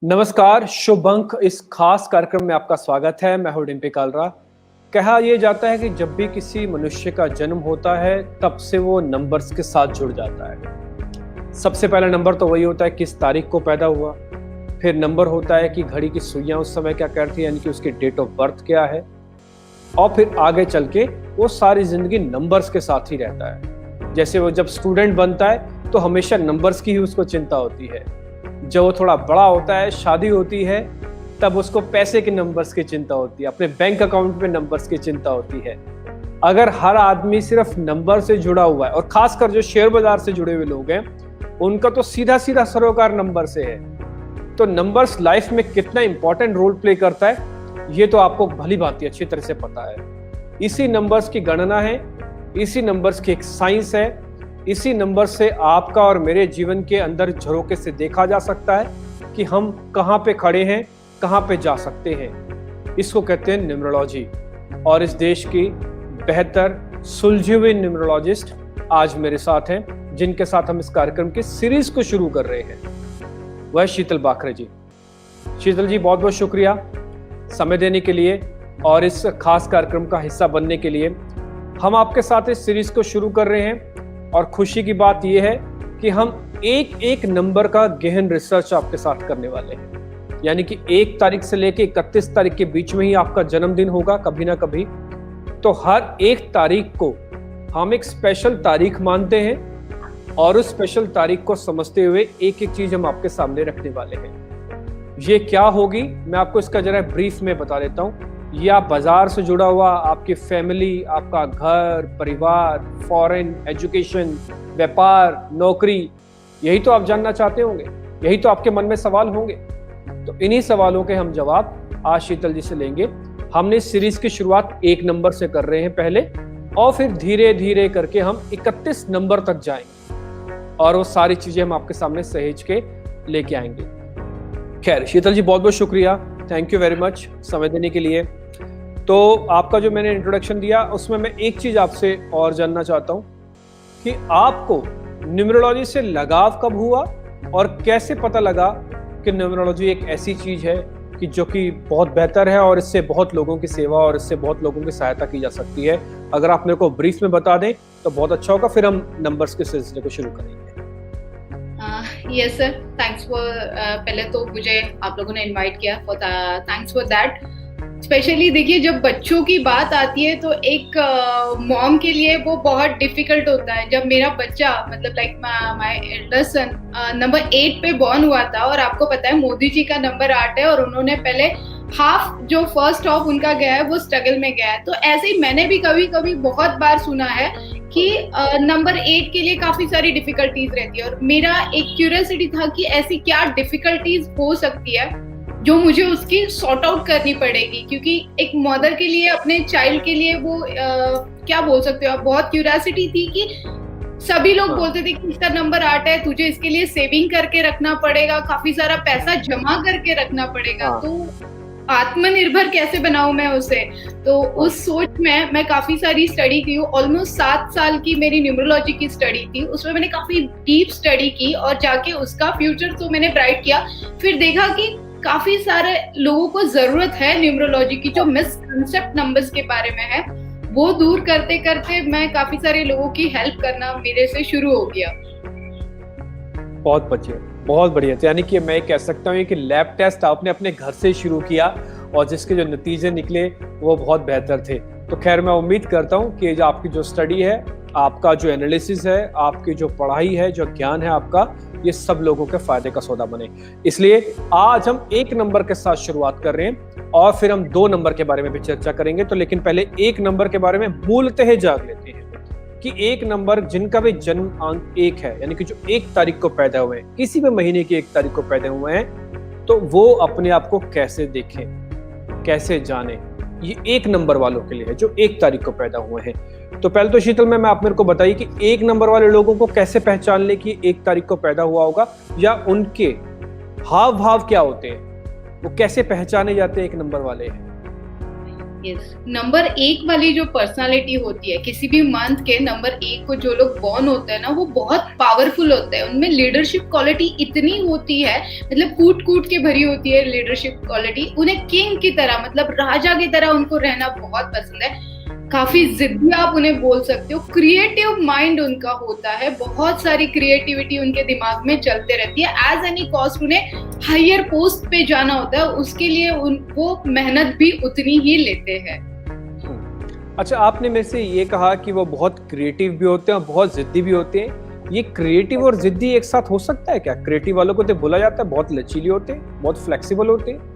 नमस्कार, शुभ अंक इस खास कार्यक्रम में आपका स्वागत है। मैं हूं डिम्पी कालरा। कहा यह जाता है कि जब भी किसी मनुष्य का जन्म होता है तब से वो नंबर्स के साथ जुड़ जाता है। सबसे पहला नंबर तो वही होता है किस तारीख को पैदा हुआ, फिर नंबर होता है कि घड़ी की सुइयां उस समय क्या करती है, यानी कि उसकी डेट ऑफ बर्थ क्या है, और फिर आगे चल के वो सारी जिंदगी नंबर्स के साथ ही रहता है। जैसे वो जब स्टूडेंट बनता है तो हमेशा नंबर्स की ही उसको चिंता होती है। जब वो थोड़ा बड़ा होता है, शादी होती है, तब उसको पैसे के नंबर्स की चिंता होती है, अपने बैंक अकाउंट में नंबर्स की चिंता होती है। अगर हर आदमी सिर्फ नंबर से जुड़ा हुआ है, और खासकर जो शेयर बाजार से जुड़े हुए लोग हैं, उनका तो सीधा सीधा सरोकार नंबर से है। तो नंबर्स लाइफ में कितना इंपॉर्टेंट रोल प्ले करता है, ये तो आपको भली भांति अच्छी तरह से पता है। इसी नंबर्स की गणना है, इसी नंबर्स की एक साइंस है, इसी नंबर से आपका और मेरे जीवन के अंदर झरोके से देखा जा सकता है कि हम कहाँ पे खड़े हैं, कहाँ पे जा सकते हैं। इसको कहते हैं न्यूमरोलॉजी। और इस देश की बेहतर सुलझे हुए न्यूमरोलॉजिस्ट आज मेरे साथ हैं, जिनके साथ हम इस कार्यक्रम की सीरीज को शुरू कर रहे हैं। वह शीतल बाखरे जी। शीतल जी, बहुत बहुत शुक्रिया समय देने के लिए और इस खास कार्यक्रम का हिस्सा बनने के लिए। हम आपके साथ इस सीरीज को शुरू कर रहे हैं और खुशी की बात यह है कि हम एक एक नंबर का गहन रिसर्च आपके साथ करने वाले हैं। यानी कि 1 तारीख से लेकर 31 तारीख के बीच में ही आपका जन्मदिन होगा कभी ना कभी। तो हर 1 तारीख को हम एक स्पेशल तारीख मानते हैं और उस स्पेशल तारीख को समझते हुए एक एक चीज हम आपके सामने रखने वाले हैं। ये क्या होगी, मैं आपको इसका जरा ब्रीफ में बता देता हूँ। ये आप बाजार से जुड़ा हुआ, आपकी फैमिली, आपका घर परिवार, फॉरेन, एजुकेशन, व्यापार, नौकरी, यही तो आप जानना चाहते होंगे, यही तो आपके मन में सवाल होंगे। तो इन्हीं सवालों के हम जवाब आज शीतल जी से लेंगे। हमने इस सीरीज की शुरुआत 1 नंबर से कर रहे हैं पहले, और फिर धीरे धीरे करके हम 31 नंबर तक जाएंगे और वो सारी चीजें हम आपके सामने सहेज के लेके आएंगे। खैर शीतल जी, बहुत बहुत शुक्रिया, थैंक यू वेरी मच समय देने के लिए। तो आपका जो मैंने इंट्रोडक्शन दिया उसमें मैं एक चीज आपसे और जानना चाहता हूं कि आपको न्यूमरोलॉजी से लगाव कब हुआ और कैसे पता लगा कि न्यूमरोलॉजी एक ऐसी चीज है कि जो कि बहुत बेहतर है और इससे बहुत लोगों की सेवा और इससे बहुत लोगों की सहायता की जा सकती है। अगर आप मेरे को ब्रीफ में बता दें तो बहुत अच्छा होगा, फिर हम नंबर्स के सिलसिले को शुरू करेंगे। यस सर, थैंक्स फॉर पहले तो मुझे आप लोगों ने इनवाइट किया, थैंक्स फॉर दैट। स्पेशली देखिए, जब बच्चों की बात आती है तो एक मॉम के लिए वो बहुत डिफिकल्ट होता है। जब मेरा बच्चा मतलब like my elder son number 8 पे बॉर्न हुआ था, और आपको पता है मोदी जी का नंबर 8 है, और उन्होंने पहले जो फर्स्ट हाफ उनका गया है वो स्ट्रगल में गया है। तो ऐसे ही मैंने भी कभी कभी बहुत बार सुना है कि नंबर 8 के लिए काफी सारी डिफिकल्टीज रहती है, और मेरा एक क्यूरियोसिटी था कि ऐसी क्या डिफिकल्टीज हो सकती है जो मुझे उसकी सॉर्ट आउट करनी पड़ेगी। क्योंकि एक मदर के लिए, अपने चाइल्ड के लिए वो क्या बोल सकते हो आप, बहुत क्यूरियोसिटी थी कि सभी लोग बोलते थे कि इसका नंबर 8 है, तुझे इसके लिए सेविंग करके रखना पड़ेगा, काफी सारा पैसा जमा करके रखना पड़ेगा, तो आत्मनिर्भर कैसे बनाऊं मैं उसे। तो उस सोच में मैं काफी सारी स्टडी की हूँ। ऑलमोस्ट 7 साल की मेरी न्यूमरोलॉजी की स्टडी थी, उसमें मैंने काफी डीप स्टडी की और जाके उसका फ्यूचर तो मैंने ब्राइट किया। फिर देखा कि काफी सारे लोगों को जरूरत है न्यूमरोलॉजी की, जो मिसकंसेप्ट नंबर्स के बारे में है, वो दूर करते करते मैं काफी सारे लोगों की हेल्प करना मेरे से शुरू हो गया। बहुत बढ़िया, बहुत बढ़िया। तो यानी कि मैं कह सकता हूँ कि लैब टेस्ट आपने अपने घर से शुरू किया और जिसके जो नतीजे निकले वो बहुत बेहतर थे। तो खैर मैं उम्मीद करता हूँ कि जो आपकी जो स्टडी है, आपका जो एनालिसिस है, आपकी जो पढ़ाई है, जो ज्ञान है आपका, ये सब लोगों के फायदे का सौदा बने। इसलिए आज हम 1 नंबर के साथ शुरुआत कर रहे हैं और फिर हम 2 नंबर के बारे में भी चर्चा करेंगे। तो लेकिन पहले 1 नंबर के बारे में मूलतः जान लेते हैं कि 1 नंबर जिनका भी जन्म अंक 1 है, यानी कि जो 1 तारीख को पैदा हुए हैं, किसी भी महीने की 1 तारीख को पैदा हुए हैं, तो वो अपने आप को कैसे देखें, कैसे जाने, ये 1 नंबर वालों के लिए है जो 1 तारीख को पैदा हुए हैं। तो पहले तो शीतल में आप मेरे को बताइए कि 1 नंबर वाले लोगों को कैसे पहचान ले कि 1 तारीख को पैदा हुआ होगा, या उनके हाव भाव क्या होते हैं, वो कैसे पहचाने जाते हैं 1 नंबर वाले हैं। यस, नंबर 1 वाली जो पर्सनालिटी होती है किसी भी मंथ के, नंबर 1 को जो लोग बॉर्न होते हैं ना, वो बहुत पावरफुल होते हैं। उनमें लीडरशिप क्वालिटी इतनी होती है, मतलब कूट कूट के भरी होती है लीडरशिप क्वालिटी। उन्हें किंग की तरह, मतलब राजा की तरह उनको रहना बहुत पसंद है। काफी जिद्दी आप उन्हें बोल सकते हो। क्रिएटिव माइंड उनका होता है, बहुत सारी क्रिएटिविटी उनके दिमाग में चलते रहती है। एज एनी कॉस्ट उन्हें हायर पोस्ट पे जाना होता है, उसके लिए वो मेहनत भी उतनी ही लेते हैं। अच्छा, आपने मेरे से ये कहा कि वो बहुत क्रिएटिव भी होते हैं और बहुत जिद्दी भी होते हैं। ये क्रिएटिव और जिद्दी एक साथ हो सकता है क्या? क्रिएटिव वालों को तो बोला जाता है बहुत लचीले होते हैं, बहुत फ्लेक्सिबल होते हैं।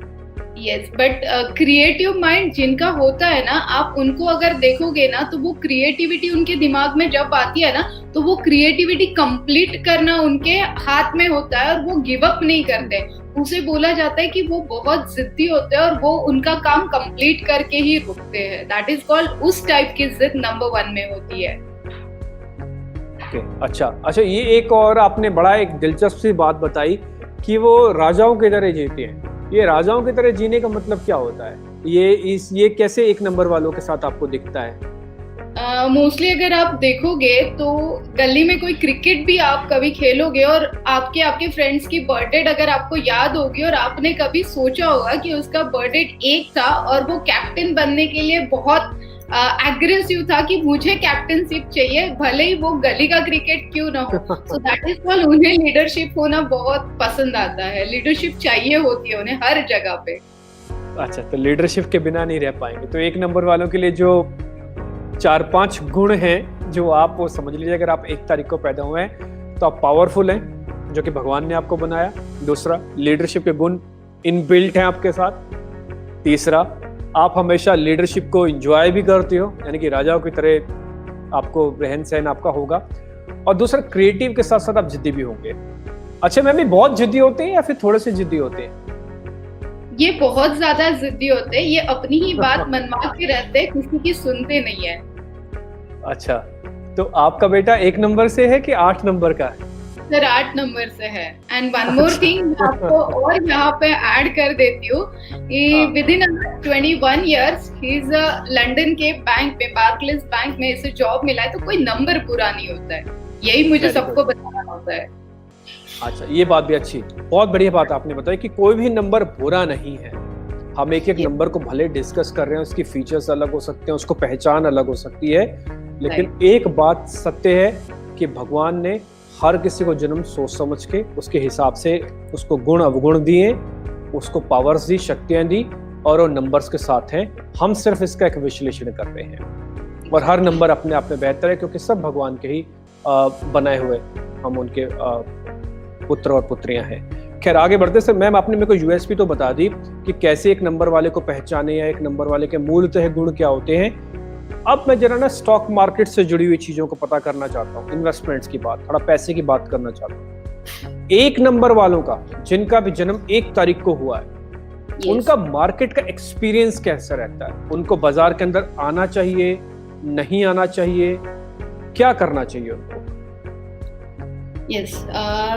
यस, बट क्रिएटिव माइंड जिनका होता है ना, आप उनको अगर देखोगे ना, तो वो क्रिएटिविटी उनके दिमाग में जब आती है ना, तो वो क्रिएटिविटी कंप्लीट करना उनके हाथ में होता है और वो गिव अप नहीं करते। उसे बोला जाता है कि वो बहुत जिद्दी होते हैं और वो उनका काम कंप्लीट करके ही रुकते हैं। दैट इज कॉल्ड, उस टाइप की जिद नंबर 1 में होती है। अच्छा, ये एक और आपने बड़ा एक दिलचस्प सी बात बताई कि वो राजाओं की तरह जीते हैं। ये राजाओं की तरह जीने का मतलब क्या होता है? ये कैसे 1 नंबर वालों के साथ आपको दिखता है? मोस्टली अगर आप देखोगे तो गली में कोई क्रिकेट भी आप कभी खेलोगे और आपके फ्रेंड्स की बर्थडे अगर आपको याद होगी और आपने कभी सोचा होगा कि उसका बर्थडे 1 था और वो कैप्टन बनने के लिए बहुत एग्रेसिव था कि मुझे कैप्टनशिप चाहिए, भले ही वो गली का क्रिकेट क्यों ना हो। सो दैट इज कॉल्ड, उन्हें लीडरशिप होना बहुत पसंद आता है। लीडरशिप चाहिए होती है उन्हें हर जगह पे। अच्छा, तो लीडरशिप के बिना नहीं रह पाएंगे। तो 1 नंबर वालों के लिए जो 4-5 गुण हैं, जो आप वो समझ लीजिए, अगर आप 1 तारीख को पैदा हुए हैं तो आप पावरफुल हैं, जो कि भगवान ने आपको बनाया। दूसरा, लीडरशिप के गुण इनबिल्ट हैं आपके साथ। तीसरा, आप हमेशा लीडरशिप को एंजॉय भी करते हो, यानी कि राजाओं की तरह आपको रहन सहन आपका होगा। और दूसरा, क्रिएटिव के साथ साथ आप जिद्दी भी होंगे। अच्छा मैम, ये बहुत जिद्दी होते हैं या फिर थोड़े से जिद्दी होते हैं? ये बहुत ज्यादा जिद्दी होते हैं। ये अपनी ही बात मनवा के रहते हैं, किसी की सुनते नहीं है। अच्छा, तो आपका बेटा 1 नंबर से है कि 8 नंबर का है? सर 8 नंबर से है। एंड वन मोर थिंग आपको और यहाँ पे ऐड कर देती हूँ कि with in 21 years he is London के बैंक पे, बार्कलेस बैंक में इसे जॉब मिला है। तो कोई नंबर पूरा नहीं होता है, यही मुझे सबको बताना होता है। अच्छा, ये बात भी अच्छी, बहुत बढ़िया बात आपने बताई कि कोई भी नंबर बुरा नहीं है। हम एक नंबर को भले डिस्कस कर रहे हैं, उसकी फीचर्स अलग हो सकते हैं, उसको पहचान अलग हो सकती है, लेकिन एक बात सत्य है कि भगवान ने हर किसी को जन्म सोच समझ के उसके हिसाब से उसको गुण अवगुण दिए, उसको पावर्स दी, शक्तियां दी, और वो नंबर्स के साथ हैं। हम सिर्फ इसका एक विश्लेषण कर रहे हैं और हर नंबर अपने आप में बेहतर है, क्योंकि सब भगवान के ही बनाए हुए हम उनके पुत्र और पुत्रियां हैं। खैर, आगे बढ़ते से मैम, आपने मेरे को यूएसपी तो बता दी कि कैसे 1 नंबर वाले को पहचाने या 1 नंबर वाले के मूलतः गुण क्या होते हैं। अब मैं जरा ना स्टॉक मार्केट से जुड़ी हुई चीजों को पता करना चाहता हूँ, इन्वेस्टमेंट्स की बात, थोड़ा पैसे की बात करना चाहता हूँ। 1 नंबर वालों का, जिनका भी जन्म 1 तारीख को हुआ है, उनका मार्केट का एक्सपीरियंस कैसा रहता है? उनको बाजार के अंदर आना चाहिए, नहीं आना चाहिए, क्या करना चाहिए उनको? Yes,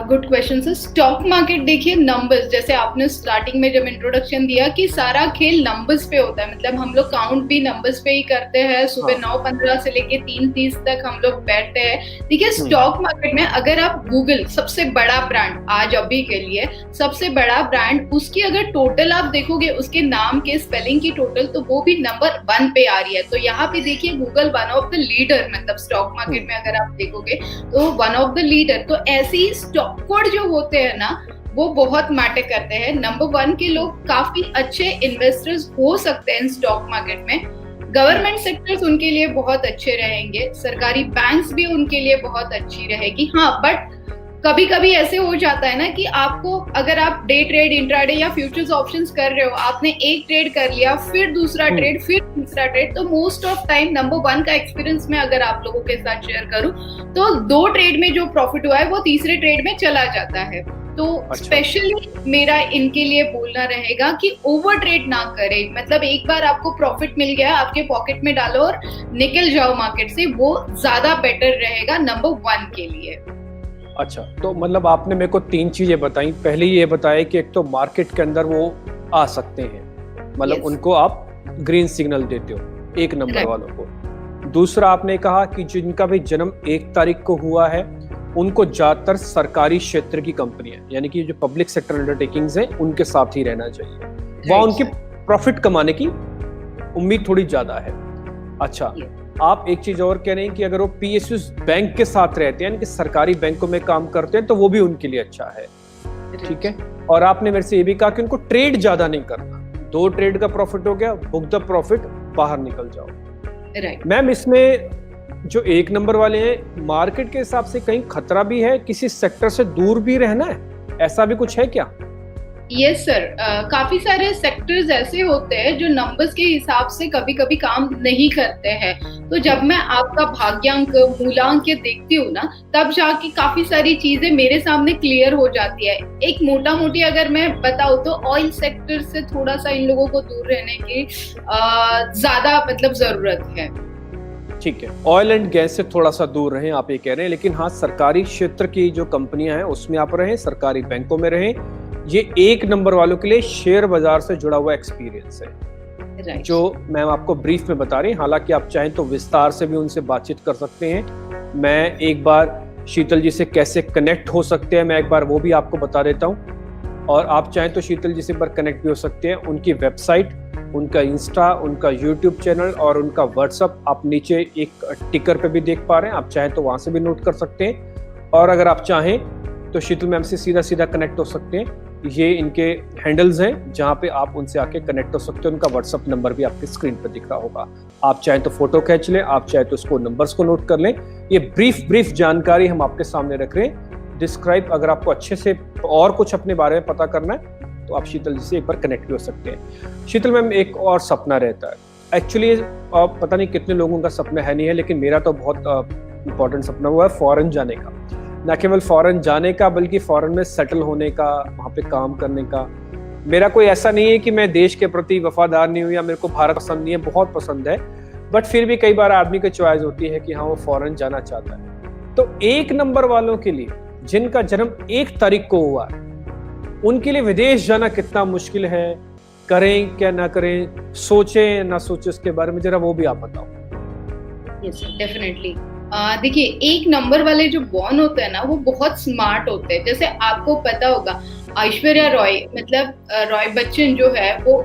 good question sir. Stock market देखिए, नंबर्स, जैसे आपने स्टार्टिंग में जब इंट्रोडक्शन दिया कि सारा खेल नंबर्स पे होता है, मतलब हम लोग काउंट भी नंबर्स पे ही करते हैं। सुबह 9:15 से लेके 3:30 तक हम लोग बैठते हैं। देखिए, स्टॉक मार्केट में अगर आप गूगल, सबसे बड़ा ब्रांड आज अभी के लिए सबसे बड़ा ब्रांड, उसकी अगर टोटल आप देखोगे, उसके नाम के स्पेलिंग की टोटल, तो वो भी नंबर 1 पे आ रही है। तो यहाँ पे देखिए, Google one of the leader, मतलब स्टॉक मार्केट में अगर आप देखोगे तो वन ऑफ द लीडर। तो ऐसे ही स्टॉक कोड जो होते हैं ना, वो बहुत मैटर करते हैं। नंबर 1 के लोग काफी अच्छे इन्वेस्टर्स हो सकते हैं स्टॉक मार्केट में। गवर्नमेंट सेक्टर्स उनके लिए बहुत अच्छे रहेंगे, सरकारी बैंक्स भी उनके लिए बहुत अच्छी रहेगी। हाँ, बट कभी कभी ऐसे हो जाता है ना कि आपको, अगर आप डे ट्रेड, इंट्राडे या फ्यूचर्स ऑप्शंस कर रहे हो, आपने एक ट्रेड कर लिया, फिर दूसरा ट्रेड, फिर तीसरा ट्रेड, तो मोस्ट ऑफ टाइम नंबर 1 का एक्सपीरियंस में अगर आप लोगों के साथ शेयर करूं, तो 2 ट्रेड में जो प्रॉफिट हुआ है वो तीसरे ट्रेड में चला जाता है। तो स्पेशली मेरा इनके लिए बोलना रहेगा कि ओवर ट्रेड ना करें। मतलब एक बार आपको प्रॉफिट मिल गया, आपके पॉकेट में डालो और निकल जाओ मार्केट से, वो ज्यादा बेटर रहेगा नंबर 1 के लिए। अच्छा, तो मतलब आपने मेरे को 3 चीजें बताई। पहले ये बताया कि एक तो मार्केट के अंदर वो आ सकते हैं, मतलब उनको आप ग्रीन सिग्नल देते हो एक नंबर Right. वालों को। दूसरा आपने कहा कि जिनका भी जन्म 1 तारीख को हुआ है उनको ज्यादातर सरकारी क्षेत्र की कंपनियां यानी कि जो पब्लिक सेक्टर अंडरटेकिंग्स हैं उनके साथ ही रहना चाहिए, वहां Right, उनकी sir. प्रॉफिट कमाने की उम्मीद थोड़ी ज्यादा है। अच्छा, Yeah. आप एक चीज और कह रहे हैं कि अगर वो पीएसयू बैंक के साथ रहते हैं यानी कि सरकारी बैंकों में काम करते हैं तो वो भी उनके लिए अच्छा है, ठीक है। और आपने मेरे से ये भी कहा कि उनको ट्रेड ज्यादा नहीं करना, 2 ट्रेड का प्रॉफिट हो गया, बुक द प्रॉफिट, बाहर निकल जाओ। Right. मैम इसमें जो 1 नंबर वाले हैं मार्केट के हिसाब से कहीं खतरा भी है, किसी सेक्टर से दूर भी रहना है, ऐसा भी कुछ है क्या? यस सर, काफी सारे सेक्टर्स ऐसे होते हैं जो नंबर्स के हिसाब से कभी कभी काम नहीं करते हैं। तो जब मैं आपका भाग्यांक मूलांक देखती हूँ ना, तब जाके काफी सारी चीजें मेरे सामने क्लियर हो जाती है। एक मोटा मोटी अगर मैं बताऊँ तो ऑयल सेक्टर से थोड़ा सा इन लोगों को दूर रहने की ज्यादा मतलब जरूरत है। ठीक है, ऑयल एंड गैस से थोड़ा सा दूर रहें आप ये कह रहे हैं, लेकिन हाँ सरकारी क्षेत्र की जो कंपनियां हैं उसमें आप रहें, सरकारी बैंकों में रहें। ये 1 नंबर वालों के लिए शेयर बाजार से जुड़ा हुआ एक्सपीरियंस है, Right. जो मैम आपको ब्रीफ में बता रही हैं। हालांकि आप चाहें तो विस्तार से भी उनसे बातचीत कर सकते हैं। मैं एक बार शीतल जी से कैसे कनेक्ट हो सकते हैं मैं एक बार वो भी आपको बता देता हूँ, और आप चाहें तो शीतल जी से एक बार कनेक्ट भी हो सकते हैं। उनकी वेबसाइट, उनका इंस्टा, उनका यूट्यूब चैनल और उनका व्हाट्सअप आप नीचे एक टिकर पे भी देख पा रहे हैं, आप चाहें तो वहां से भी नोट कर सकते हैं। और अगर आप चाहें तो शीतल मैम से सीधा सीधा कनेक्ट हो सकते हैं। ये इनके हैंडल्स हैं जहां पे आप उनसे आके कनेक्ट हो सकते हैं। उनका व्हाट्सअप नंबर भी आपके स्क्रीन पर दिख रहा होगा। आप चाहें तो फोटो खींच लें, आप चाहें तो उसको नंबर्स को नोट कर लें। ये ब्रीफ जानकारी हम आपके सामने रख रहे हैं। डिस्क्राइब अगर आपको अच्छे से और कुछ अपने बारे में पता करना है तो आप शीतल जी से एक बार कनेक्ट भी हो सकते हैं। शीतल मैम, एक और सपना रहता है एक्चुअली, पता नहीं कितने लोगों का सपना है नहीं है, लेकिन मेरा तो बहुत इंपॉर्टेंट सपना हुआ है फॉरेन जाने का। न केवल फॉरेन जाने का बल्कि फॉरेन में सेटल होने का, वहाँ पे काम करने का। मेरा कोई ऐसा नहीं है कि मैं देश के प्रति वफादार नहीं हूँ या मेरे को भारत पसंद नहीं है, बहुत पसंद है, बट फिर भी कई बार आदमी की चॉइस होती है कि हाँ वो फॉरेन जाना चाहता है। तो 1 नंबर वालों के लिए जिनका जन्म 1 तारीख को हुआ है उनके लिए विदेश जाना कितना मुश्किल है, करें क्या ना करें, सोचें ना सोचें, उसके बारे में जरा वो भी आप बताओ। Yes definitely. देखिए 1 नंबर वाले जो बॉर्न होते हैं ना वो बहुत स्मार्ट होते हैं। जैसे आपको पता होगा ऐश्वर्या रॉय मतलब रॉय बच्चन जो है वो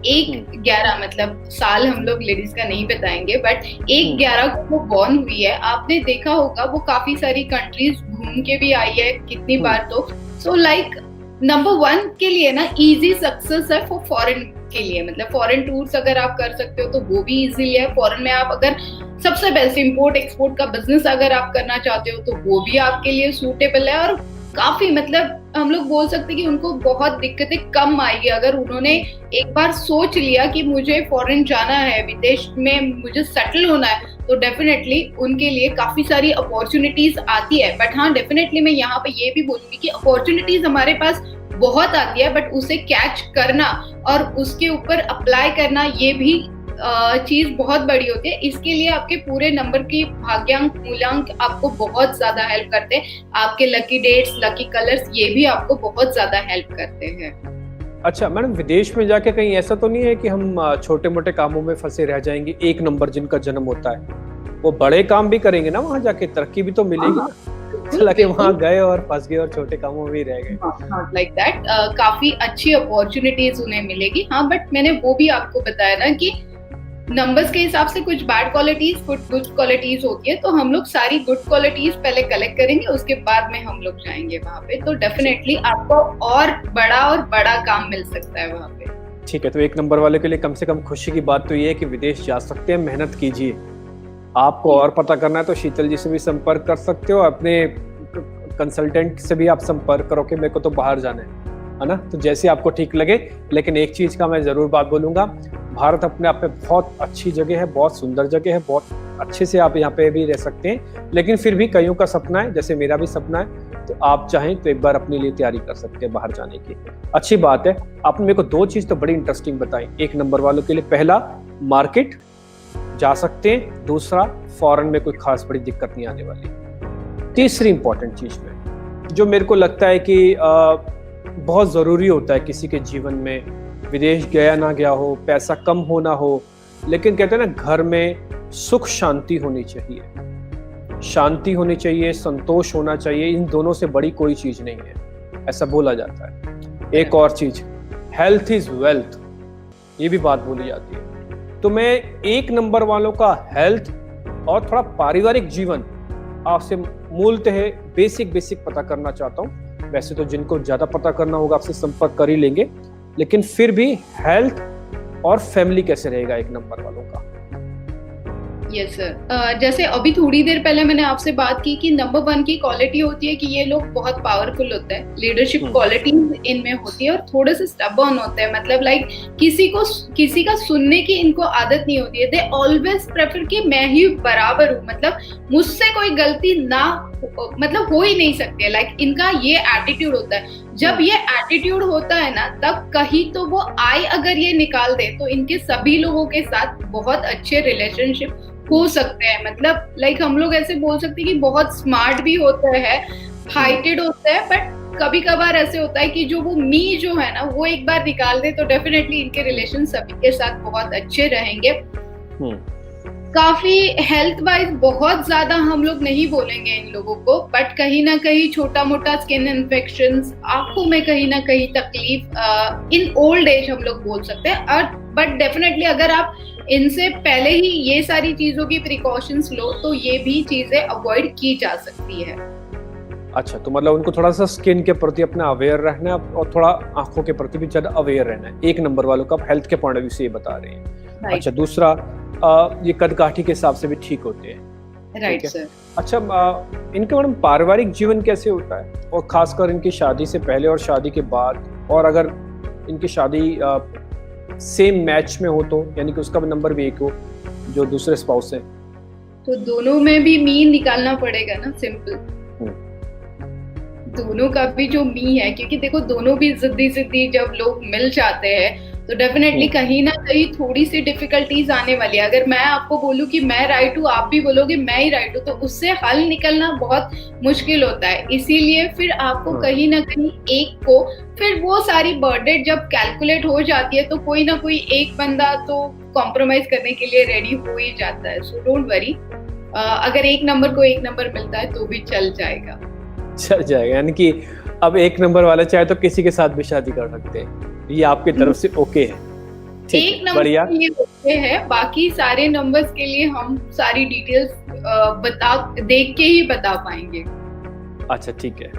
1/11 मतलब साल हम लोग लेडीज का नहीं बताएंगे, बट 1/11 को वो बॉर्न हुई है। आपने देखा होगा वो काफी सारी कंट्रीज घूम के भी आई है कितनी बार। तो सो लाइक नंबर 1 के लिए ना इजी सक्सेस है फॉरेन के लिए। मतलब फॉरेन टूर्स अगर आप कर सकते हो तो वो भी इजीली है। फॉरेन में आप अगर सबसे बेस्ट इंपोर्ट एक्सपोर्ट का बिजनेस अगर आप करना चाहते हो तो वो भी आपके लिए सूटेबल है। और काफी मतलब हम लोग बोल सकते हैं कि उनको बहुत दिक्कतें कम आएगी अगर उन्होंने एक बार सोच लिया कि मुझे फॉरेन जाना है, विदेश में मुझे सेटल होना है, तो डेफिनेटली उनके लिए काफी सारी अपॉर्चुनिटीज आती है। बट हाँ डेफिनेटली मैं यहाँ पे ये भी बोलूंगी कि अपॉर्चुनिटीज हमारे पास बहुत आती है, बट उसे कैच करना और उसके ऊपर अप्लाई करना ये भी चीज बहुत बड़ी होती है। इसके लिए आपके पूरे नंबर की भाग्यांक मूल्यांक आपको बहुत ज्यादा हेल्प करते हैं। आपके लकी डेट्स, लकी कलर्स ये भी आपको बहुत ज्यादा हेल्प करते हैं। अच्छा मैडम, विदेश में जाके कहीं ऐसा तो नहीं है कि हम छोटे मोटे कामों में फंसे रह जाएंगे? 1 नंबर जिनका जन्म होता है वो बड़े काम भी करेंगे ना, वहां जाके तरक्की भी तो मिलेगी ना। चला के वहां गए और फंस गए और छोटे कामों में ही रह गए। नॉट लाइक दैट, काफी अच्छी अपॉर्चुनिटीज उन्हें मिलेगी। हाँ बट मैंने वो भी आपको बताया ना कि नंबर्स के हिसाब से कुछ बैड क्वालिटीज कुछ गुड क्वालिटीज होती है, तो हम लोग सारी गुड क्वालिटीज पहले कलेक्ट करेंगे, उसके बाद में हम लोग जाएंगे वहाँ पे। तो डेफिनेटली आपको और बड़ा काम मिल सकता है वहाँ पे। ठीक है, तो 1 नंबर वाले के लिए कम से कम खुशी की बात तो ये है कि विदेश जा सकते हैं। मेहनत कीजिए। आपको और पता करना है तो शीतल जी से भी संपर्क कर सकते हो, अपने कंसल्टेंट से भी आप संपर्क करो कि मेरे को तो बाहर जाना है ना, तो जैसे आपको ठीक लगे। लेकिन एक चीज का मैं जरूर बात बोलूंगा, भारत अपने आप में बहुत अच्छी जगह है, बहुत सुंदर जगह है, बहुत अच्छे से आप यहाँ पे भी रह सकते हैं। लेकिन फिर भी कईयों का सपना है, जैसे मेरा भी सपना है, तो आप चाहें तो एक बार अपने लिए तैयारी कर सकते हैं बाहर जाने की। अच्छी बात है। आपने मेरे को 2 चीज तो बड़ी इंटरेस्टिंग बताई। 1 नंबर वालों के लिए पहला मार्केट जा सकते हैं, दूसरा फॉरेन में कोई खास बड़ी दिक्कत नहीं आने वाली। तीसरी इंपॉर्टेंट चीज में जो मेरे को लगता है कि बहुत जरूरी होता है किसी के जीवन में विदेश गया ना गया हो, पैसा कम होना हो, लेकिन कहते हैं ना घर में सुख शांति होनी चाहिए। शांति होनी चाहिए, संतोष होना चाहिए, इन दोनों से बड़ी कोई चीज नहीं है, ऐसा बोला जाता है। एक और चीज, हेल्थ इज वेल्थ, ये भी बात बोली जाती है। तो मैं एक नंबर वालों का हेल्थ और थोड़ा पारिवारिक जीवन आपसे मूलतः बेसिक पता करना चाहता हूँ। वैसे तो जिनको ज्यादा पता करना होगा आपसे संपर्क कर ही लेंगे, लेकिन फिर भी हेल्थ और फैमिली कैसे रहेगा एक नंबर वालों का? यस सर, जैसे अभी थोड़ी देर पहले मैंने आपसे बात की कि नंबर 1 की क्वालिटी होती है कि ये लोग बहुत पावरफुल होते हैं, लीडरशिप क्वालिटीज इनमें होती है, और थोड़े से स्टबर्न होते हैं, मतलब लाइक किसी का सुनने की इनको आदत नहीं होती है। दे ऑलवेज प्रेफर कि मैं ही बराबर हूँ, मतलब मुझसे कोई गलती ना मतलब हो ही नहीं सकती है। लाइक इनका ये एटीट्यूड होता है। जब ये एटीट्यूड होता है ना, तब कहीं तो वो आई अगर ये निकाल दे तो इनके सभी लोगों के साथ बहुत अच्छे रिलेशनशिप हो सकते हैं। मतलब लाइक हम लोग ऐसे बोल सकते हैं कि बहुत स्मार्ट भी होते हैं, हाइटेड होते हैं, बट कभी कभार ऐसे होता है कि जो वो मी जो है ना, वो एक बार निकाल दे तो डेफिनेटली इनके रिलेशन सभी के साथ बहुत अच्छे रहेंगे। काफी हेल्थ वाइज बहुत ज्यादा हम लोग नहीं बोलेंगे इन लोगों को, बट कहीं ना कहीं छोटा मोटा स्किन इन्फेक्शंस, आंखों में कहीं ना कहीं तकलीफ इन ओल्ड एज हम लोग बोल सकते हैं। और बट डेफिनेटली अगर आप इनसे पहले ही ये सारी चीजों की प्रिकॉशंस लो तो ये भी चीजें अवॉइड की जा सकती है। अच्छा, तो मतलब उनको थोड़ा सा स्किन के प्रति अपना अवेयर रहना है और थोड़ा आंखों के प्रति भी ज्यादा अवेयर रहना है। एक नंबर वालों का हेल्थ के पॉइंट ऑफ व्यू से ये बता रहे हैं। अच्छा, दूसरा ये कदकाठी के हिसाब से भी ठीक होते हैं। Right sir. अच्छा, इनका मैडम पारिवारिक जीवन कैसे होता है, और खासकर इनकी शादी से पहले और शादी के बाद, और अगर इनकी शादी सेम मैच में हो तो, यानी कि उसका भी नंबर भी एक हो जो दूसरे स्पाउस है, तो दोनों में भी मीन निकालना पड़ेगा ना, सिंपल। दोनों का भी जो मी है, क्योंकि देखो दोनों भी जिद्दी जब लोग मिल जाते हैं तो डेफिनेटली कहीं ना कहीं थोड़ी सी डिफिकल्टीज आने वाली है। अगर मैं आपको बोलूं कि मैं राइट हूँ, आप भी बोलोगे मैं ही राइट हूँ, तो उससे हल निकलना बहुत मुश्किल होता है। इसीलिए फिर आपको कहीं ना कहीं एक को, फिर वो सारी बर्डन जब कैलकुलेट हो जाती है तो कोई ना कोई एक बंदा तो कॉम्प्रोमाइज करने के लिए रेडी हो ही जाता है। सो डोंट वरी, अगर एक नंबर को एक नंबर मिलता है तो भी चल जाएगा। यानी कि अब एक नंबर वाला चाहे तो किसी के साथ भी शादी कर सकते हैं, ये आपकी तरफ से ओके है? एक नंबर के लिए ओके है, बाकी सारे नंबर्स के लिए हम सारी डिटेल्स देख के ही बता पाएंगे। अच्छा, ठीक है।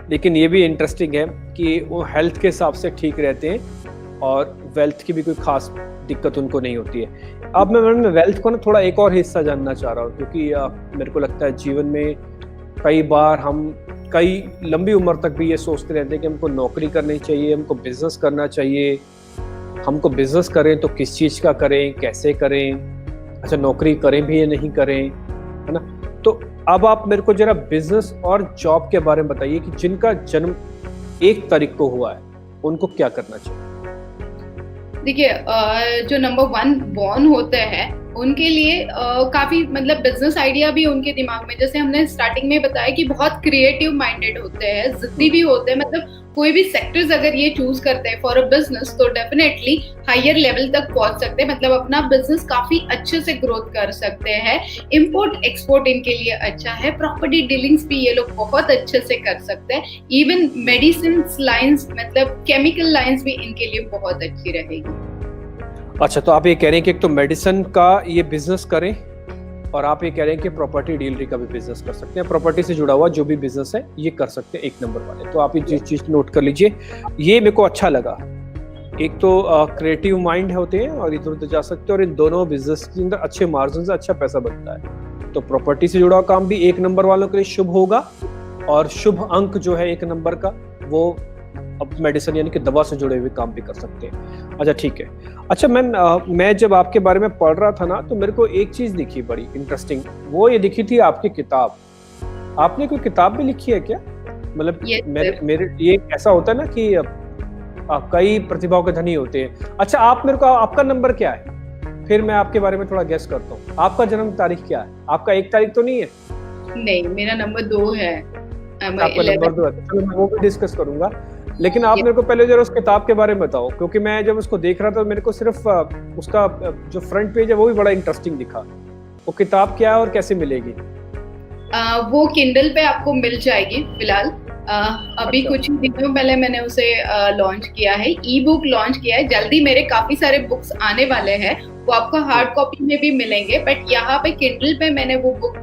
लेकिन ये भी इंटरेस्टिंग है कि वो हेल्थ के हिसाब से ठीक रहते हैं और वेल्थ की भी कोई खास दिक्कत उनको नहीं होती है। अब मैं वेल्थ को ना थोड़ा एक और हिस्सा जानना चाह रहा हूँ, क्योंकि मेरे को लगता है जीवन में कई बार हम कई लंबी उम्र तक भी ये सोचते रहते हैं कि हमको नौकरी करनी चाहिए, हमको बिजनेस करना चाहिए। हमको बिजनेस करें तो किस चीज़ का करें, कैसे करें, अच्छा नौकरी करें भी या नहीं करें, है ना? तो अब आप मेरे को जरा बिजनेस और जॉब के बारे में बताइए कि जिनका जन्म 1 तारीख को हुआ है उनको क्या करना चाहिए? देखिए, जो नंबर 1 बॉर्न होते हैं उनके लिए काफी मतलब बिजनेस आइडिया भी उनके दिमाग में, जैसे हमने स्टार्टिंग में बताया कि बहुत क्रिएटिव माइंडेड होते हैं, जिद्दी भी होते हैं। मतलब कोई भी सेक्टर्स अगर ये चूज करते हैं फॉर अ बिजनेस तो डेफिनेटली हायर लेवल तक पहुंच सकते हैं, मतलब अपना बिजनेस काफी अच्छे से ग्रोथ कर सकते हैं। इंपोर्ट एक्सपोर्ट इनके लिए अच्छा है, प्रॉपर्टी डीलिंग्स भी ये लोग बहुत अच्छे से कर सकते हैं। इवन मेडिसिन लाइंस मतलब केमिकल लाइंस भी इनके लिए बहुत अच्छी रहेगी। अच्छा, तो आप ये कह रहे हैं कि एक तो मेडिसिन का ये बिजनेस करें, और आप ये कह रहे हैं कि प्रॉपर्टी डीलरी का भी बिजनेस कर सकते हैं, प्रॉपर्टी से जुड़ा हुआ जो भी बिजनेस है ये कर सकते हैं 1 नंबर वाले। तो आप ये चीज नोट कर लीजिए, ये मेरे को अच्छा लगा। एक तो क्रिएटिव माइंड होते हैं और इधर उधर जा सकते हैं, और इन दोनों बिजनेस के अंदर अच्छे मार्जिन से अच्छा पैसा बनता है। तो प्रॉपर्टी से जुड़ा हुआ काम भी 1 नंबर वालों के लिए शुभ होगा, और शुभ अंक जो है 1 नंबर का वो अब मेडिसिन यानी कि दवा से जुड़े हुए काम भी कर सकते हैं। अच्छा, ठीक है। अच्छा मैम, मैं जब आपके बारे में पढ़ रहा था ना तो मेरे को एक चीज दिखी बड़ी इंटरेस्टिंग, वो ये दिखी थी आपकी किताब। आपने कोई किताब भी लिखी है क्या? मतलब मेरे ये ऐसा होता है ना कि कई प्रतिभाओं के धनी होते हैं। अच्छा, आप मेरे को आपका नंबर क्या है, फिर मैं आपके बारे में थोड़ा गेस करता हूँ। आपका जन्म तारीख क्या है? आपका 1 तारीख तो नहीं है? नहीं, मेरा नंबर 2 है। आपका नंबर 2 है, चलो मैं वो भी डिस्कस करूंगा। लेकिन आप मेरे को पहले जरा उस किताब के बारे में बताओ, क्योंकि मैं जब उसको देख रहा था मेरे को सिर्फ उसका जो फ्रंट पेज है वो भी बड़ा इंटरेस्टिंग दिखा। वो किताब क्या है और कैसे मिलेगी? वो किंडल पे आपको मिल जाएगी फिलहाल। अभी अच्छा। कुछ ही दिनों पहले मैंने उसे लॉन्च किया है, ई बुक लॉन्च किया है। जल्दी मेरे काफी सारे बुक्स आने वाले हैं, वो आपको हार्ड कॉपी में भी मिलेंगे, बट यहाँ पे किंडल पे मैंने वो बुक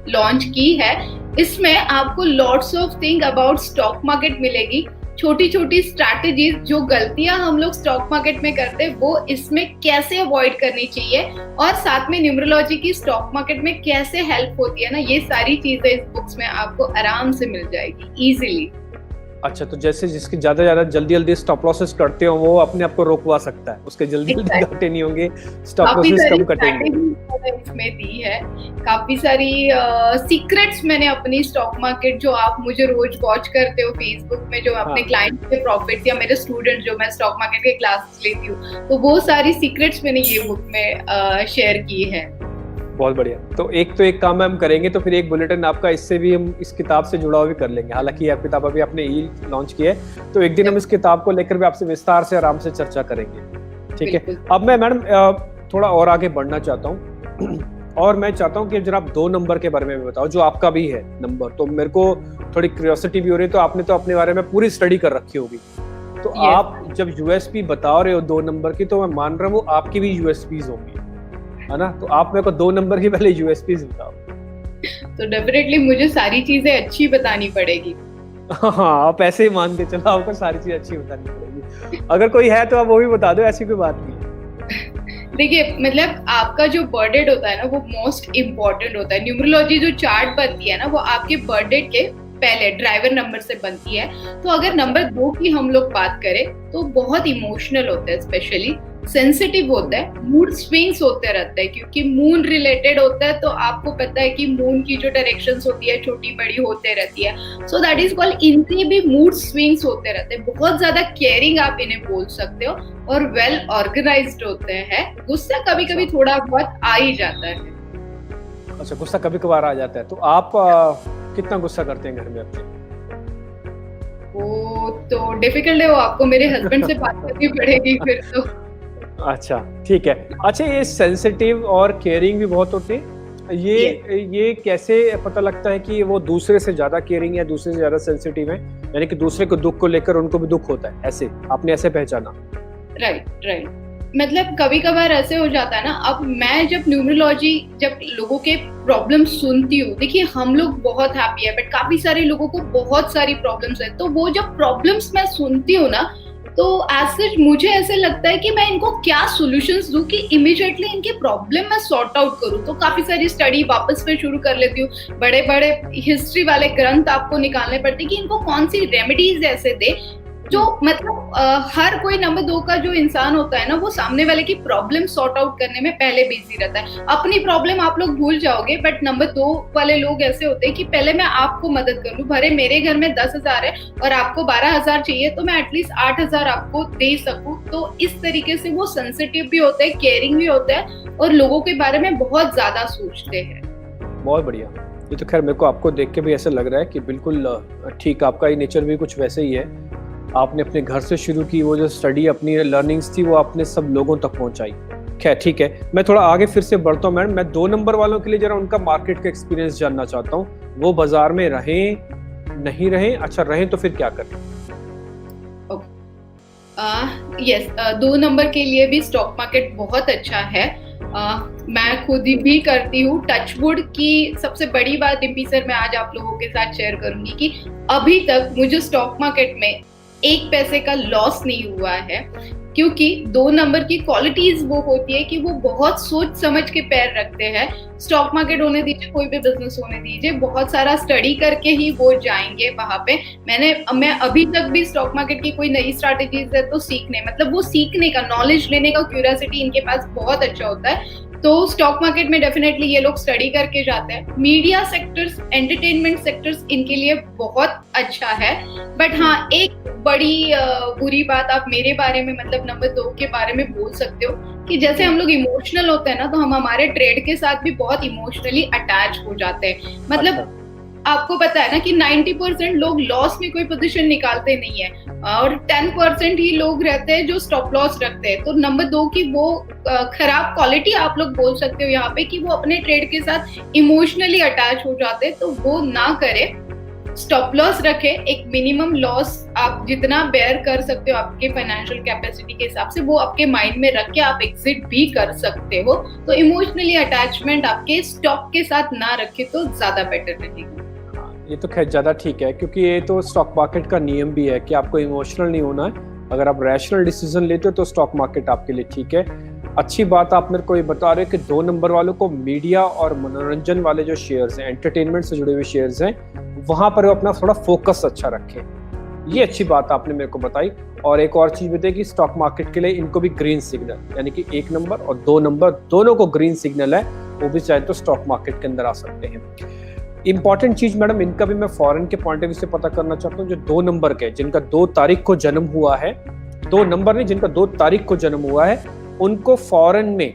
लॉन्च की है। इसमें आपको lots of thing about stock market मिलेगी, छोटी छोटी स्ट्रैटेजीज, जो गलतियां हम लोग स्टॉक मार्केट में करते हैं वो इसमें कैसे अवॉइड करनी चाहिए, और साथ में न्यूमरोलॉजी की स्टॉक मार्केट में कैसे हेल्प होती है ना, ये सारी चीजें इस बुक्स में आपको आराम से मिल जाएगी इजीली। अच्छा, तो जैसे जिसकी ज्यादा जल्दी स्टॉप लॉसेस करते हो वो अपने आप को रोकवा सकता है, उसके जल्दी घाटे नहीं होंगे, स्टॉप लॉसेस कम कटेंगे। इसमें दी है काफी सारी सीक्रेट्स मैंने अपनी स्टॉक मार्केट, जो आप मुझे रोज वॉच करते हो फेसबुक में, जो अपने क्लाइंट के प्रॉफिट्स या मेरे स्टूडेंट जो मैं स्टॉक मार्केट के क्लासेस लेती हूँ, तो वो सारी सीक्रेट्स मैंने ये बुक में शेयर की है। बहुत बढ़िया। तो एक काम हम करेंगे, तो फिर एक बुलेटिन आपका इससे भी हम इस किताब से जुड़ा हुआ भी कर लेंगे। हालांकि यह किताब अभी आपने ई लॉन्च की है, तो एक दिन हम इस किताब को लेकर भी आपसे विस्तार से आराम से चर्चा करेंगे, ठीक है? अब मैं मैडम थोड़ा और आगे बढ़ना चाहता हूँ, और मैं चाहता हूँ कि जरा आप 2 नंबर के बारे में बताओ, जो आपका भी है नंबर। तो मेरे को थोड़ी क्यूरियोसिटी भी हो रही है, तो आपने तो अपने बारे में पूरी स्टडी कर रखी होगी, तो आप जब यूएसपी बता रहे हो 2 नंबर की, तो मैं मान रहा हूँ वो आपकी भी यूएसपीज होंगी, है ना? तो आप मेरे को 2 नंबर की पहले यूएसपीज बताओ। तो डेफिनेटली मुझे सारी चीजें अच्छी बतानी पड़ेगी। हाँ, आप ऐसे ही मान के चलो, आपको सारी चीज अच्छी बतानी पड़ेगी। अगर कोई है तो आप वो भी बता दो, ऐसी कोई बात नहीं है। देखिए, मतलब आपका जो बर्थ डेट होता है ना, वो मोस्ट इम्पोर्टेंट होता है। न्यूमरोलॉजी जो चार्ट बनती है ना, वो आपके बर्थ डेट के पहले ड्राइवर नंबर से बनती है। तो अगर नंबर 2 की हम लोग बात करें तो बहुत इमोशनल होता है, स्पेशली सेंसिटिव होता है, मूड स्विंग्स होते रहते हैं, क्योंकि मून रिलेटेड होता है। तो आपको पता है कि मून की जो डायरेक्शंस होती है छोटी बड़ी होते रहती है, सो दैट इज कॉल्ड, इनके भी मूड स्विंग्स होते रहते हैं। बहुत ज्यादा केयरिंग आप इन्हें बोल सकते हो, और वेल ऑर्गेनाइज्ड होते हैं। गुस्सा कभी कभी थोड़ा बहुत आ ही जाता है। अच्छा, गुस्सा कभी कभार आ जाता है। तो आप कितना गुस्सा करते हैं घर में अपने? वो तो डिफिकल्ट है, वो आपको मेरे हस्बैंड से बात करनी पड़ेगी फिर तो। अच्छा, ठीक है। अच्छा, ये सेंसिटिव और केयरिंग भी बहुत होते हैं, ये कैसे पता लगता है कि वो दूसरे से ज्यादा केयरिंग या दूसरे से ज्यादा सेंसिटिव है? यानी कि दूसरे को दुख को लेकर उनको भी दुख होता है, ऐसे आपने ऐसे पहचाना? राइट। मतलब कभी कभार ऐसे हो जाता है ना। अब मैं जब न्यूमरोलॉजी, जब लोगों के प्रॉब्लम सुनती हूँ, देखिए हम लोग बहुत हैप्पी है, बट काफी सारे लोगों को बहुत सारी प्रॉब्लम्स है। तो वो जब प्रॉब्लम्स मैं सुनती हूँ ना, तो एज सच मुझे ऐसे लगता है कि मैं इनको क्या सॉल्यूशंस दूं कि इमीडिएटली इनके प्रॉब्लम मैं सॉर्ट आउट करूं। तो काफी सारी स्टडी वापस से शुरू कर लेती हूँ, बड़े बड़े हिस्ट्री वाले ग्रंथ आपको निकालने पड़ते हैं कि इनको कौन सी रेमेडीज ऐसे दे जो, मतलब हर कोई नंबर 2 का जो इंसान होता है ना, वो सामने वाले की प्रॉब्लम सॉर्ट आउट करने में पहले बिजी रहता है। अपनी प्रॉब्लम आप लोग भूल जाओगे, बट नंबर 2 वाले लोग ऐसे होते हैं कि पहले मैं आपको मदद कर लूं। भरे मेरे घर में 10,000 है और आपको 12,000 चाहिए, तो मैं एटलीस्ट 8,000 आपको दे सकूं। तो इस तरीके से वो सेंसिटिव भी होते हैं, केयरिंग भी होते हैं, और लोगों के बारे में बहुत ज्यादा सोचते हैं। बहुत बढ़िया। ये तो खैर मेरे को आपको देख के भी ऐसा लग रहा है कि बिल्कुल ठीक, आपका ये नेचर भी कुछ वैसे ही है। आपने अपने घर से शुरू की, वो जो स्टडी अपनी लर्निंग्स थी वो आपने सब लोगों तक पहुंचाई। खैर ठीक है, मैं थोड़ा आगे फिर से बढ़ता हूँ मैडम। मैं 2 नंबर वालों के लिए जरा उनका मार्केट का एक्सपीरियंस जानना चाहता हूँ। वो बाजार में रहें नहीं रहें? अच्छा, रहें तो फिर क्या करें? यस, 2 नंबर के लिए भी स्टॉक मार्केट बहुत अच्छा है। मैं खुद भी करती हूँ। टचवुड की सबसे बड़ी बात डिम्पी सर मैं आज आप लोगों के साथ शेयर करूंगी कि अभी तक मुझे स्टॉक मार्केट में 1 पैसे का लॉस नहीं हुआ है, क्योंकि 2 नंबर की क्वालिटीज वो होती है कि वो बहुत सोच समझ के पैर रखते हैं। स्टॉक मार्केट होने दीजिए, कोई भी बिजनेस होने दीजिए, बहुत सारा स्टडी करके ही वो जाएंगे वहां पे। मैं अभी तक भी स्टॉक मार्केट की कोई नई स्ट्रैटेजीज है तो सीखने, मतलब वो सीखने का, नॉलेज लेने का क्यूरियोसिटी इनके पास बहुत अच्छा होता है। तो स्टॉक मार्केट में डेफिनेटली ये लोग स्टडी करके जाते हैं। मीडिया सेक्टर्स, एंटरटेनमेंट सेक्टर्स इनके लिए बहुत अच्छा है। बट हाँ, एक बड़ी बुरी बात आप मेरे बारे में, मतलब नंबर 2 के बारे में बोल सकते हो कि जैसे हम लोग इमोशनल होते हैं ना, तो हम हमारे ट्रेड के साथ भी बहुत इमोशनली अटैच हो जाते हैं। मतलब आपको पता है ना कि 90% लोग लॉस में कोई पोजीशन निकालते नहीं है और 10% ही लोग रहते हैं जो स्टॉप लॉस रखते हैं। तो नंबर 2 की वो खराब क्वालिटी आप लोग बोल सकते हो यहाँ पे कि वो अपने ट्रेड के साथ इमोशनली अटैच हो जाते हैं, तो वो ना करे। स्टॉप लॉस रखे, एक मिनिमम लॉस आप जितना बेयर कर सकते हो आपके फाइनेंशियल कैपेसिटी के हिसाब से वो आपके माइंड में रख के आप एग्जिट भी कर सकते हो। तो इमोशनली अटैचमेंट आपके स्टॉक के साथ ना रखे तो ज्यादा बेटर रहेगा। ये तो खैर ज्यादा ठीक है, क्योंकि ये तो स्टॉक मार्केट का नियम भी है कि आपको इमोशनल नहीं होना है। अगर आप रैशनल डिसीजन लेते हो तो स्टॉक मार्केट आपके लिए ठीक है। अच्छी बात आप मेरे को ये बता रहे हो कि 2 नंबर वालों को मीडिया और मनोरंजन वाले जो शेयर्स हैं, एंटरटेनमेंट से जुड़े हुए शेयर्स हैं, वहां पर वो अपना थोड़ा फोकस अच्छा रखें। ये अच्छी बात आपने मेरे को बताई। और एक और चीज बताई कि स्टॉक मार्केट के लिए इनको भी ग्रीन सिग्नल, यानी कि 1 नंबर और 2 नंबर दोनों को ग्रीन सिग्नल है, वो भी चाहे तो स्टॉक मार्केट के अंदर आ सकते हैं। इंपॉर्टेंट चीज मैडम, इनका भी मैं फॉरेन के पॉइंट ऑफ व्यू से पता करना चाहता हूँ। जो 2 नंबर के जिनका 2 तारीख को जन्म हुआ है, 2 नंबर नहीं, जिनका 2 तारीख को जन्म हुआ है, उनको फॉरेन में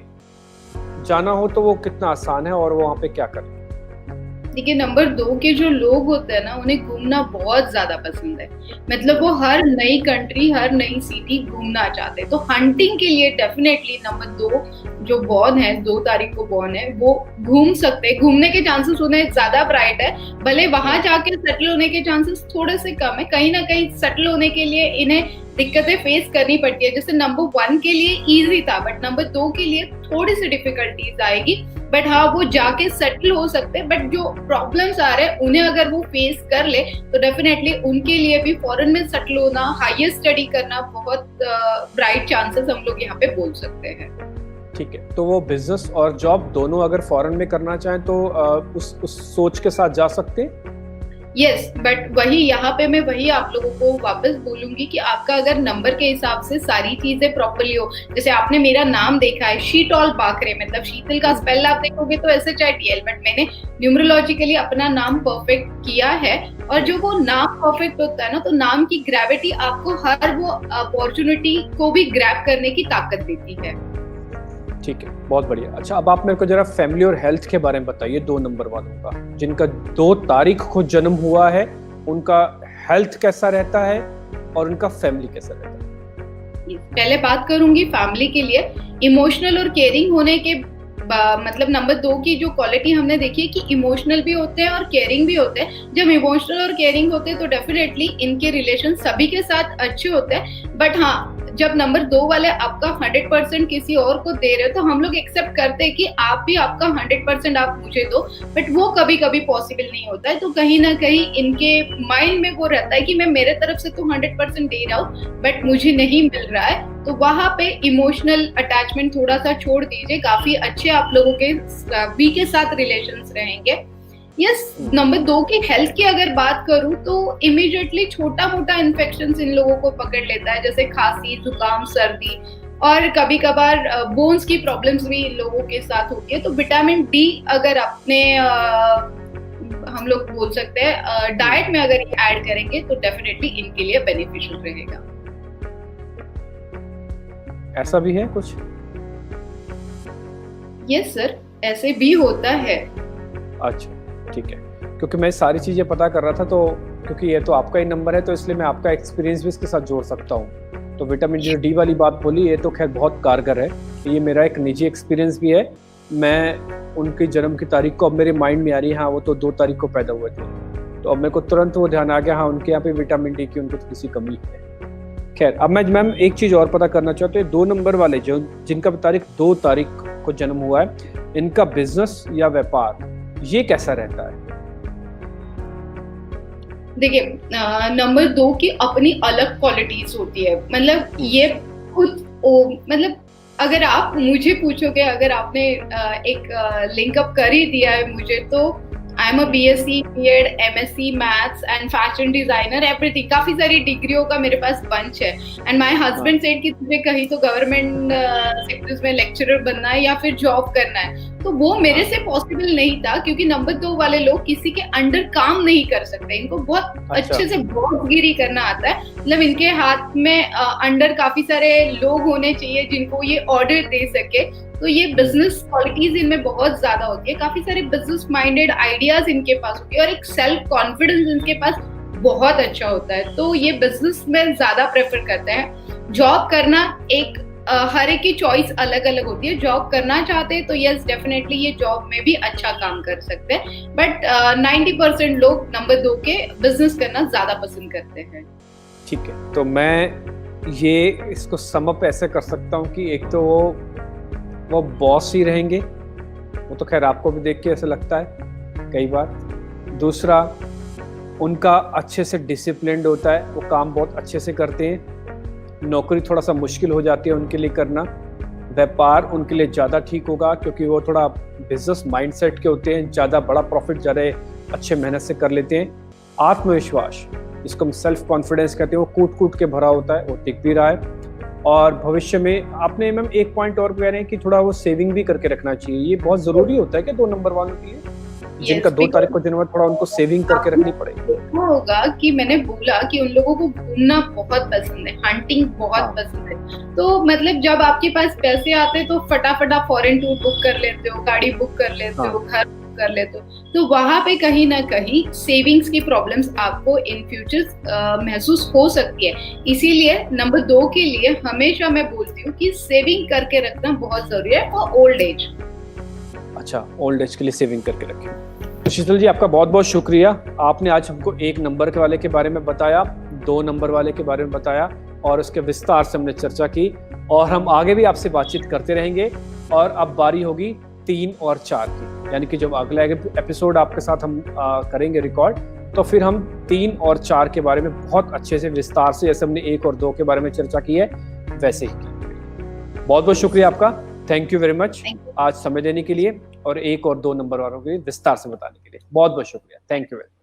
जाना हो तो वो कितना आसान है और वो वहां पे क्या करें? देखिए, नंबर 2 के जो लोग होते हैं ना, उन्हें घूमना बहुत ज्यादा पसंद है। मतलब वो हर नई कंट्री, हर नई सिटी घूमना चाहते हैं। तो हंटिंग के लिए डेफिनेटली नंबर 2 जो बॉर्न है, 2 तारीख को बॉर्न है, वो घूम सकते हैं। घूमने के चांसेस उन्हें ज्यादा ब्राइट है, भले वहां जाके सेटल होने के चांसेस थोड़े से कम है। कहीं ना कहीं सेटल होने के लिए इन्हें दिक्कतें फेस करनी पड़ती है। जैसे नंबर 1 के लिए इजी था, बट नंबर 2 के लिए थोड़ी सी डिफिकल्टीज आएगी। बट हाँ, वो जाके सेटल हो सकते हैं। बट जो प्रॉब्लम्स आ रहे हैं उन्हें अगर वो फेस कर ले तो डेफिनेटली उनके लिए भी फॉरेन में सेटल होना, हायर स्टडी करना बहुत ब्राइट चांसेस हम लोग यहाँ पे बोल सकते हैं। ठीक है, तो वो बिजनेस और जॉब दोनों अगर फॉरेन में करना चाहें तो उस सोच के साथ जा सकते हैं। यस, बट वही यहाँ पे मैं वही आप लोगों को वापस बोलूंगी कि आपका अगर नंबर के हिसाब से सारी चीजें प्रॉपर्ली हो, जैसे आपने मेरा नाम देखा है शीतल बाकरे, मतलब शीतल का स्पेल आप देखोगे तो SHITL, बट मैंने न्यूमरोलॉजिकली अपना नाम परफेक्ट किया है। और जो वो नाम परफेक्ट होता है ना, तो नाम की ग्रेविटी आपको हर वो अपॉर्चुनिटी को भी ग्रैब करने की ताकत देती है। ठीक है, बहुत बढ़िया। अच्छा, अब आप मेरे को जरा फैमिली और हेल्थ के बारे में बताइए। 2 नंबर वालों का जिनका 2 तारीख को जन्म हुआ है, उनका हेल्थ कैसा रहता है और उनका फैमिली कैसा रहता है? पहले बात करूंगी फैमिली के लिए। इमोशनल और केयरिंग होने के मतलब नंबर 2 की जो क्वालिटी हमने देखी है कि इमोशनल भी होते हैं और केयरिंग भी होते हैं। जब इमोशनल और केयरिंग होते हैं तो डेफिनेटली इनके रिलेशन सभी के साथ अच्छे होते हैं। बट हाँ, जब नंबर 2 वाले आपका 100% किसी और को दे रहे हो तो हम लोग एक्सेप्ट करते हैं कि आप भी आपका 100% आप मुझे दो, बट वो कभी कभी पॉसिबल नहीं होता है। तो कहीं ना कहीं इनके माइंड में वो रहता है कि मैं मेरे तरफ से तो 100% दे रहा हूँ बट मुझे नहीं मिल रहा है। तो वहां पे इमोशनल अटैचमेंट थोड़ा सा छोड़ दीजिए, काफी अच्छे आप लोगों के सभी के साथ रिलेशंस रहेंगे। यस, नंबर 2 की हेल्थ की अगर बात करूं तो इमीडिएटली छोटा मोटा इन्फेक्शन इन लोगों को पकड़ लेता है, जैसे खांसी, जुकाम, सर्दी, और कभी कभार बोन्स की प्रॉब्लम्स भी इन लोगों के साथ होती है। तो विटामिन डी अगर अपने हम लोग बोल सकते हैं डाइट में अगर ये ऐड करेंगे तो डेफिनेटली इनके लिए बेनिफिशियल रहेगा। ऐसा भी है कुछ? यस सर, ऐसे भी होता है। अच्छा, ठीक है, क्योंकि मैं सारी चीजें पता कर रहा था, तो क्योंकि ये तो आपका ही नंबर है तो इसलिए मैं आपका एक्सपीरियंस भी इसके साथ जोड़ सकता हूँ। तो विटामिन डी वाली बात बोली, ये तो खैर बहुत कारगर है। ये मेरा एक निजी एक्सपीरियंस भी है। मैं उनकी जन्म की तारीख को अब मेरे माइंड में आ रही है, हाँ वो तो 2 तारीख को पैदा हुए थे, तो अब मेरे को तुरंत वो ध्यान आ गया, हाँ उनके यहाँ पे विटामिन डी की उनको थोड़ी सी कमी है। खैर, अब मैं मैम एक चीज और पता करना चाहते हैं। 2 नंबर वाले जो जिनका तारीख 2 तारीख को जन्म हुआ है, इनका बिजनेस या व्यापार ये कैसा रहता है? देखिए, नंबर 2 की अपनी अलग क्वालिटीज होती है। मतलब ये खुद मतलब अगर आप मुझे पूछोगे, अगर आपने एक लिंकअप कर ही दिया है मुझे, तो I am a BSc, B.Ed, MSc, maths and fashion designer, everything. काफी सारी डिग्रियों का मेरे पास बंच है। एंड माय हस्बैंड सेड कि तुझे कहीं तो गवर्नमेंट सेक्टर्स में लेक्चरर बनना है या फिर जॉब करना है। तो वो मेरे से पॉसिबल नहीं था, क्योंकि नंबर 2 वाले लोग किसी के अंडर काम नहीं कर सकते। इनको बहुत अच्छे से बॉसगिरी करना आता है। मतलब इनके हाथ में अंडर काफी सारे लोग होने चाहिए जिनको ये ऑर्डर दे सके। तो ये बिजनेस क्वालिटीज इनमें बहुत ज्यादा होती है, काफी सारे बिजनेस माइंडेड आइडियाज इनके पास होती है और एक सेल्फ कॉन्फिडेंस इनके पास बहुत अच्छा होता है। तो ये बिजनेस में ज्यादा प्रेफर करते हैं। जॉब करना एक हर एक की चॉइस अलग अलग होती है। जॉब करना चाहते हैं तो यस डेफिनेटली ये जॉब में भी अच्छा काम कर सकते हैं, बट 90% लोग नंबर 2 के बिजनेस करना ज्यादा पसंद करते हैं। ठीक है, तो मैं ये इसको सम अप ऐसे कर सकता हूँ कि एक तो वो बॉस ही रहेंगे, वो तो खैर आपको भी देख के ऐसा लगता है कई बार। दूसरा, उनका अच्छे से डिसिप्लिन्ड होता है, वो काम बहुत अच्छे से करते हैं। नौकरी थोड़ा सा मुश्किल हो जाती है उनके लिए करना। व्यापार उनके लिए ज़्यादा ठीक होगा क्योंकि वो थोड़ा बिजनेस माइंडसेट के होते हैं, ज़्यादा बड़ा प्रॉफिट ज़्यादा अच्छे मेहनत से कर लेते हैं। आत्मविश्वास, जिसको हम सेल्फ कॉन्फिडेंस कहते हैं, वो कूट कूट के भरा होता है, वो टिक भी रहा है। और भविष्य में आपने मैम एक पॉइंट और कह रहे हैं कि थोड़ा वो सेविंग भी करके रखना चाहिए। ये बहुत ज़रूरी होता है कि 2 नंबर वालों के लिए, जिनका 2 तारीख को जन्म है, थोड़ा उनको सेविंग करके रखनी पड़ेगी। देखा होगा कि मैंने बोला कि उन लोगों को घूमना बहुत पसंद है, हंटिंग बहुत पसंद है। तो मतलब जब आपके पास पैसे आते हैं तो फटाफट आप फॉरेन टूर बुक कर लेते हो, गाड़ी बुक कर लेते हो, घर बुक कर लेते हो। तो वहां पे कहीं ना कहीं सेविंग्स की प्रॉब्लम्स आपको इन फ्यूचर महसूस हो सकती है। इसीलिए नंबर 2 के लिए हमेशा मैं बोलती हूँ कि सेविंग करके रखना बहुत जरूरी है फॉर ओल्ड एज। अच्छा, ओल्ड एज के लिए सेविंग करके रखें। तो शीतल जी, आपका बहुत बहुत शुक्रिया। आपने आज हमको 1 नंबर के वाले के बारे में बताया, 2 नंबर वाले के बारे में बताया और उसके विस्तार से हमने चर्चा की, और हम आगे भी आपसे बातचीत करते रहेंगे। और अब बारी होगी 3 और 4 की, यानी कि जब अगला एपिसोड आपके साथ हम करेंगे रिकॉर्ड, तो फिर हम 3 और 4 के बारे में बहुत अच्छे से विस्तार से, जैसे हमने 1 और 2 के बारे में चर्चा की है वैसे ही की। बहुत बहुत शुक्रिया आपका, थैंक यू वेरी मच आज समय देने के लिए और 1 और 2 नंबर वालों के लिए विस्तार से बताने के लिए। बहुत बहुत शुक्रिया, थैंक यू वेरी मच।